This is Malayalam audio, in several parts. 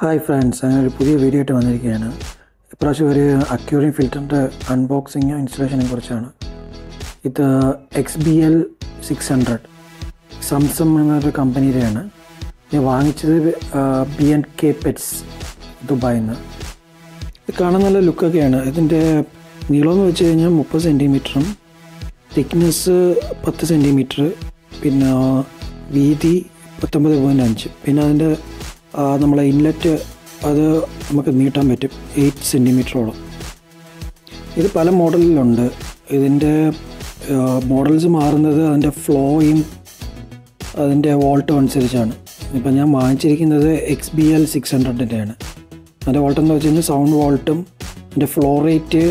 Hi friends, I have a video to aquarium filter unboxing and installation. It's XBL 600 Samsung company. I bought B&K Pets Dubai. It's a look again. It's 30 cm, thickness 10 cm, വീതി 19.5. നമ്മൾ ഇൻലെറ്റ് അത് നമുക്ക് നീട്ടാൻ പറ്റും 8 സെൻറ്റിമീറ്ററോളം. ഇത് പല മോഡലിലുണ്ട്. ഇതിൻ്റെ മോഡൽസ് മാറുന്നത് അതിൻ്റെ ഫ്ലോയും അതിൻ്റെ വോൾട്ടും അനുസരിച്ചാണ്. ഇപ്പം ഞാൻ വാങ്ങിച്ചിരിക്കുന്നത് XBL 600-ൻ്റെയാണ്. അതിൻ്റെ വോൾട്ട് എന്ന് വെച്ച് കഴിഞ്ഞാൽ സൗണ്ട് വോൾട്ടും അതിൻ്റെ ഫ്ലോ റേറ്റ്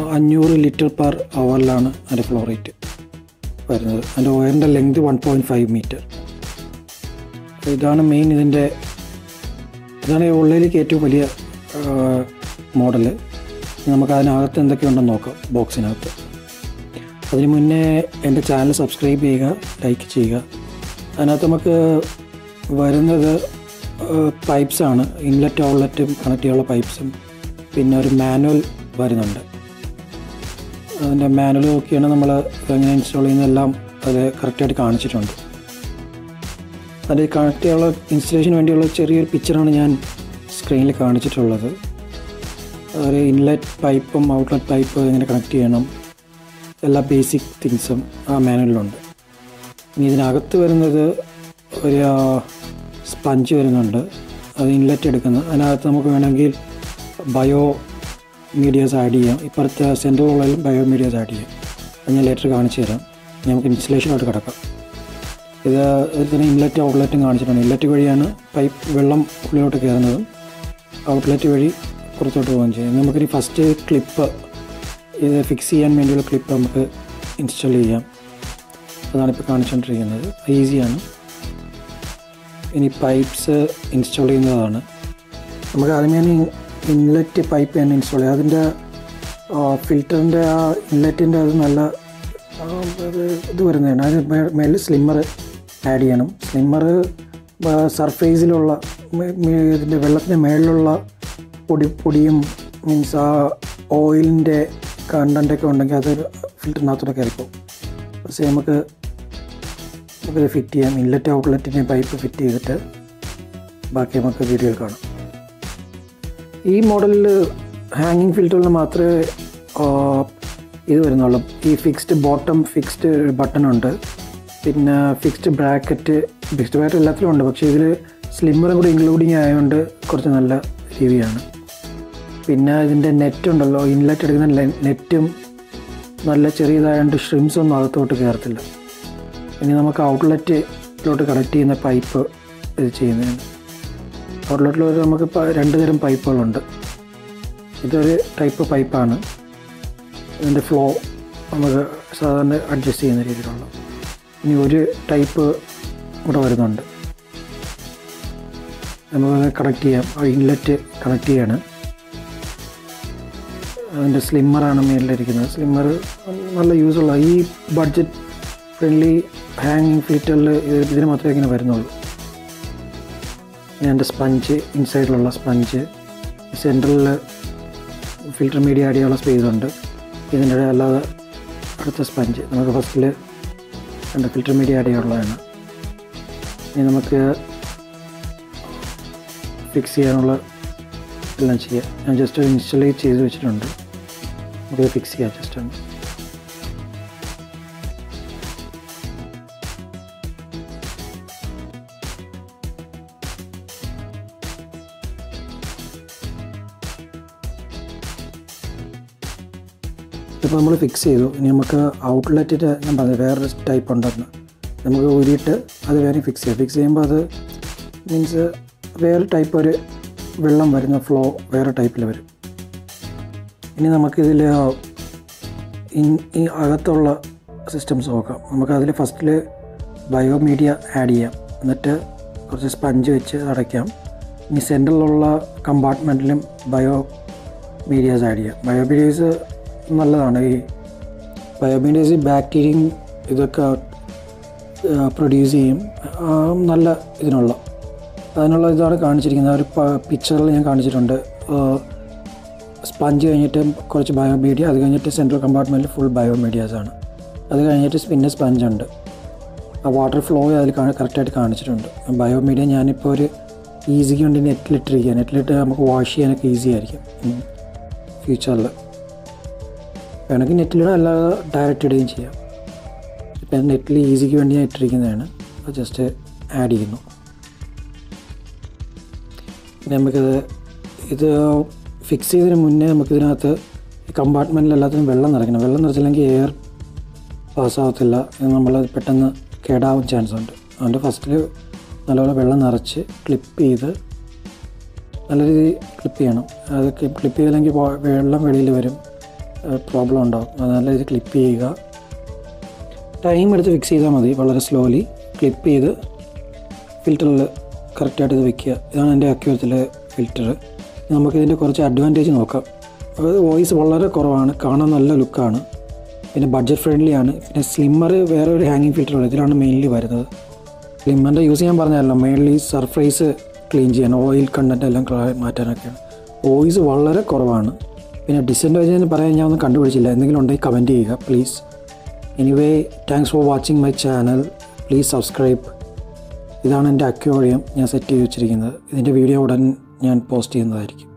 500 ലിറ്റർ പെർ അവറിലാണ് അതിൻ്റെ ഫ്ലോ റേറ്റ് വരുന്നത്. അതിൻ്റെ വയറിൻ്റെ ലെങ്ത് 1.5 മീറ്റർ. ഇതാണ് മെയിൻ. ഇതാണ് ഉള്ളിലേക്ക് ഏറ്റവും വലിയ മോഡൽ. നമുക്ക് അതിനകത്ത് എന്തൊക്കെയുണ്ടെന്ന് നോക്കാം ബോക്സിനകത്ത്. അതിന് മുന്നേ എൻ്റെ ചാനൽ സബ്സ്ക്രൈബ് ചെയ്യുക, ലൈക്ക് ചെയ്യുക. അതിനകത്ത് നമുക്ക് വരുന്നത് പൈപ്സാണ്. ഇൻലെറ്റ് ഔട്ട്ലെറ്റും കണക്ട് ചെയ്യാനുള്ള പൈപ്സും പിന്നെ ഒരു മാനുവൽ വരുന്നുണ്ട്. അതിൻ്റെ മാനുവൽ നോക്കിയാണ് നമ്മൾ എങ്ങനെ ഇൻസ്റ്റാൾ ചെയ്യുന്നതെല്ലാം അത് കറക്റ്റായിട്ട് കാണിച്ചിട്ടുണ്ട്. അത് കണക്ട് ചെയ്യാനുള്ള ഇൻസ്റ്റലേഷന് വേണ്ടിയുള്ള ചെറിയൊരു പിക്ചറാണ് ഞാൻ സ്ക്രീനിൽ കാണിച്ചിട്ടുള്ളത്. ഒരു ഇൻലെറ്റ് പൈപ്പും ഔട്ട്ലെറ്റ് പൈപ്പ് എങ്ങനെ കണക്ട് ചെയ്യണം, എല്ലാ ബേസിക് തിങ്സും ആ മാനുവലിലുണ്ട്. ഇനി ഇതിനകത്ത് വരുന്നത് ഒരു സ്പഞ്ച് വരുന്നുണ്ട്. അത് ഇൻലെറ്റ് എടുക്കുന്നത്. അതിനകത്ത് നമുക്ക് വേണമെങ്കിൽ ബയോ മീഡിയാസ് ആഡ് ചെയ്യാം. ഇപ്പുറത്തെ സെൻറ്ററുകളിലും ബയോ മീഡിയാസ് ആഡ് ചെയ്യാം. അത് ഞാൻ ലേറ്റർ കാണിച്ചു തരാം. നമുക്ക് ഇൻസ്റ്റലേഷനായിട്ട് കിടക്കാം. ഇതിൽ തന്നെ ഇൻലെറ്റ് ഔട്ട്ലെറ്റും കാണിച്ചിട്ടുണ്ട്. ഇൻലെറ്റ് വഴിയാണ് പൈപ്പ് വെള്ളം ഉള്ളിലോട്ട് കയറുന്നതും ഔട്ട്ലെറ്റ് വഴി പുറത്തോട്ട് പോവുകയും ചെയ്യും. നമുക്കിനി ഫസ്റ്റ് ക്ലിപ്പ് ഇത് ഫിക്സ് ചെയ്യാൻ വേണ്ടിയുള്ള ക്ലിപ്പ് നമുക്ക് ഇൻസ്റ്റാൾ ചെയ്യാം. അതാണിപ്പോൾ കാണിച്ചുകൊണ്ടിരിക്കുന്നത്. ഈസിയാണ്. ഇനി പൈപ്പ്സ് ഇൻസ്റ്റാൾ ചെയ്യുന്നതാണ്. നമുക്ക് ആദ്യമേ ഇൻലെറ്റ് പൈപ്പ് തന്നെ ഇൻസ്റ്റാൾ ചെയ്യാം. അതിൻ്റെ ഫിൽറ്ററിൻ്റെ ആ ഇൻലെറ്റിൻ്റെ അത് നല്ല ഇത് വരുന്നതാണ്. അതിന് മേളിൽ സ്ലിമ്മർ ആഡ് ചെയ്യണം. സ്ലിമ്മർ സർഫേസിലുള്ള ഇതിൻ്റെ വെള്ളത്തിൻ്റെ മേളിലുള്ള പൊടിയും മീൻസ് ആ ഓയിലിൻ്റെ കണ്ടൻറ്റൊക്കെ ഉണ്ടെങ്കിൽ അത് ഫിൽറ്ററിനകത്തോടെ കയറിപ്പോകും. പക്ഷേ നമുക്കത് ഫിറ്റ് ചെയ്യാം. ഇൻലെറ്റ് ഔട്ട്ലെറ്റിൻ്റെ പൈപ്പ് ഫിറ്റ് ചെയ്തിട്ട് ബാക്കി നമുക്ക് വീഡിയോയിൽ കാണാം. ഈ മോഡലിൽ ഹാങ്ങിങ് ഫിൽറ്ററിന് മാത്രമേ ഇത് വരുന്നുള്ളൂ. ഈ ഫിക്സ്ഡ് ഫിക്സ്ഡ് ബട്ടണുണ്ട്. പിന്നെ ഫിക്സ്ഡ് ബ്രാക്കറ്റ് എല്ലാത്തിലും ഉണ്ട്. പക്ഷേ ഇതിൽ സ്ലിമ്മറും കൂടി ഇൻക്ലൂഡിങ് ആയതുകൊണ്ട് കുറച്ച് നല്ല രീതിയാണ്. പിന്നെ ഇതിൻ്റെ നെറ്റ് ഉണ്ടല്ലോ, ഇൻലെറ്റ് എടുക്കുന്ന നെറ്റും നല്ല ചെറിയതായതുകൊണ്ട് ഷ്രിംസ് ഒന്നും അകത്തോട്ട് കയറത്തില്ല. ഇനി നമുക്ക് ഔട്ട്ലെറ്റിലോട്ട് കണക്ട് ചെയ്യുന്ന പൈപ്പ് ഇത് ചെയ്യുന്നതിന് ഔട്ട്ലെറ്റിൽ നമുക്ക് 2 തരം പൈപ്പുകളുണ്ട്. ഇതൊരു ടൈപ്പ് പൈപ്പാണ്. ഇതിൻ്റെ ഫ്ലോ നമുക്ക് സാധാരണ അഡ്ജസ്റ്റ് ചെയ്യുന്ന രീതിയിലുള്ള. ഇനി ഒരു ടൈപ്പ് ഇവിടെ വരുന്നുണ്ട്. നമുക്ക് കണക്ട് ചെയ്യാം. ഇൻലെറ്റ് കണക്ട് ചെയ്യാണ്. അതിൻ്റെ സ്ലിമ്മറാണ് മേലിലിരിക്കുന്നത്. സ്ലിമ്മർ നല്ല യൂസുള്ള ഈ ബഡ്ജറ്റ് ഫ്രണ്ട്ലി ഹാങ്ങിങ് ഫിൽറ്ററിൽ ഇതിന് മാത്രമേ ഇങ്ങനെ വരുന്നുള്ളൂ. എൻ്റെ സ്പഞ്ച്, ഇൻസൈഡിലുള്ള സ്പഞ്ച്, സെൻട്രലിൽ ഫിൽറ്റർ മീഡിയ ആഡ് ചെയ്യാനുള്ള സ്പേസ് ഉണ്ട്. ഇതിൻ്റെ അല്ലാതെ അടുത്ത സ്പഞ്ച് നമുക്ക് ഫസ്റ്റിൽ രണ്ട് ഫിൽറ്റർ മീഡിയ ആഡ് ചെയ്യാനുള്ളതാണ്. ഇനി നമുക്ക് ഫിക്സ് ചെയ്യാനുള്ള എല്ലാം ചെയ്യാം. ഞാൻ ജസ്റ്റ് ഇൻസ്റ്റലേറ്റ് ചെയ്ത് വെച്ചിട്ടുണ്ട്. നമുക്കത് ഫിക്സ് ചെയ്യാം ജസ്റ്റ് ഒന്ന്. ഇപ്പോൾ നമ്മൾ ഫിക്സ് ചെയ്തു. ഇനി നമുക്ക് ഔട്ട്ലെറ്റിൻ്റെ ഞാൻ പറഞ്ഞു വേറൊരു ടൈപ്പ് ഉണ്ടെന്ന് നമുക്ക് ഊരിയിട്ട് അത് വേറെ ഫിക്സ് ചെയ്യാം. ഫിക്സ് ചെയ്യുമ്പോൾ അത് മീൻസ് വേറെ ടൈപ്പ് ഒരു വെള്ളം വരുന്ന ഫ്ലോ വേറെ ടൈപ്പിൽ വരും. ഇനി നമുക്കിതിൽ ഈ അകത്തുള്ള സിസ്റ്റംസ് നോക്കാം. നമുക്കതിൽ ഫസ്റ്റിൽ ബയോ മീഡിയ ആഡ് ചെയ്യാം. എന്നിട്ട് കുറച്ച് സ്പഞ്ച് വെച്ച് അടയ്ക്കാം. ഇനി സെൻറ്ററിലുള്ള കമ്പാർട്ട്മെൻറ്റിലും ബയോ മീഡിയാസ് ആഡ് ചെയ്യാം. ബയോ മീഡിയാസ് നല്ലതാണ്. ഈ ബയോമീഡിയസ് ബാക്ടീരിയയും ഇതൊക്കെ പ്രൊഡ്യൂസ് ചെയ്യും. നല്ല ഇതിനുള്ള അതിനുള്ള ഇതാണ് കാണിച്ചിരിക്കുന്നത്. ഒരു പിക്ചറിൽ ഞാൻ കാണിച്ചിട്ടുണ്ട്. സ്പഞ്ച് കഴിഞ്ഞിട്ട് കുറച്ച് ബയോമീഡിയ, അത് കഴിഞ്ഞിട്ട് സെൻട്രൽ കമ്പാർട്ട്മെൻറ്റിൽ ഫുൾ ബയോമീഡിയാസാണ്. അത് കഴിഞ്ഞിട്ട് പിന്നെ സ്പഞ്ചുണ്ട്. ആ വാട്ടർ ഫ്ലോ അതിൽ കറക്റ്റായിട്ട് കാണിച്ചിട്ടുണ്ട്. ബയോമീഡിയ ഞാനിപ്പോൾ ഒരു ഈസിക്ക് വേണ്ടി നെറ്റിലിട്ടിരിക്കുക. നെറ്റിലിട്ട് നമുക്ക് വാഷ് ചെയ്യാനൊക്കെ ഈസി ആയിരിക്കും ഫ്യൂച്ചറിൽ. വേണമെങ്കിൽ നെറ്റിലിടാം, അല്ലാതെ ഡയറക്റ്റ് ഇടുകയും ചെയ്യാം. ഇപ്പം നെറ്റിൽ ഈസിക്ക് വേണ്ടി ഞാൻ ഇട്ടിരിക്കുന്നതാണ്. അത് ജസ്റ്റ് ആഡ് ചെയ്യുന്നു. പിന്നെ ഇത് ഫിക്സ് ചെയ്തതിന് മുന്നേ നമുക്കിതിനകത്ത് കമ്പാർട്ട്മെൻറ്റിൽ എല്ലാത്തിനും വെള്ളം നിറയ്ക്കണം. വെള്ളം നിറച്ചില്ലെങ്കിൽ എയർ പാസ്സാകത്തില്ല. നമ്മൾ പെട്ടെന്ന് കേടാവാൻ ചാൻസ് ഉണ്ട്. അതുകൊണ്ട് ഫസ്റ്റിൽ നല്ലപോലെ വെള്ളം നിറച്ച് ക്ലിപ്പ് ചെയ്ത് നല്ല രീതിയിൽ ക്ലിപ്പ് ചെയ്യണം. അത് ക്ലിപ്പ് ചെയ്തില്ലെങ്കിൽ വെള്ളം വെളിയിൽ വരും, പ്രോബ്ലം ഉണ്ടാകും. അത് നല്ല രീതിയിൽ ക്ലിപ്പ് ചെയ്യുക. ടൈം എടുത്ത് ഫിക്സ് ചെയ്താൽ മതി. വളരെ സ്ലോലി ക്ലിപ്പ് ചെയ്ത് ഫിൽറ്ററിൽ കറക്റ്റായിട്ട് ഇത് വെക്കുക. ഇതാണ് എൻ്റെ അക്വേറിയത്തിലെ ഫിൽറ്റർ. നമുക്കിതിൻ്റെ കുറച്ച് അഡ്വാൻറ്റേജ് നോക്കാം. അത് വോയിസ് വളരെ കുറവാണ്, കാണാൻ നല്ല ലുക്കാണ്, പിന്നെ ബഡ്ജറ്റ് ഫ്രണ്ട്ലി ആണ്. പിന്നെ സ്ലിമ്മർ വേറെ ഒരു ഹാങ്ങിങ് ഫിൽറ്റർ ഇതിലാണ് മെയിൻലി വരുന്നത്. സ്ലിമ്മറിൻ്റെ യൂസ് ചെയ്യാൻ പറഞ്ഞല്ലോ, മെയിൻലി സർഫേസ് ക്ലീൻ ചെയ്യാൻ, ഓയിൽ കണ്ടൻറ്റ് എല്ലാം മാറ്റാനൊക്കെയാണ്. വോയിസ് വളരെ കുറവാണ്. പിന്നെ ഡിസഡ്വാൻറ്റേജ് പറയാൻ ഞാൻ ഒന്നും കണ്ടുപിടിച്ചില്ല. എന്തെങ്കിലും ഉണ്ടെങ്കിൽ കമൻറ്റ് ചെയ്യുക please. Anyway, thanks for watching my channel. Please subscribe. ഇതാണ് എൻ്റെ അക്വേറിയം ഞാൻ സെറ്റ് ചെയ്ത് വെച്ചിരിക്കുന്നത്. ഇതിൻ്റെ വീഡിയോ ഉടൻ ഞാൻ പോസ്റ്റ് ചെയ്യുന്നതായിരിക്കും.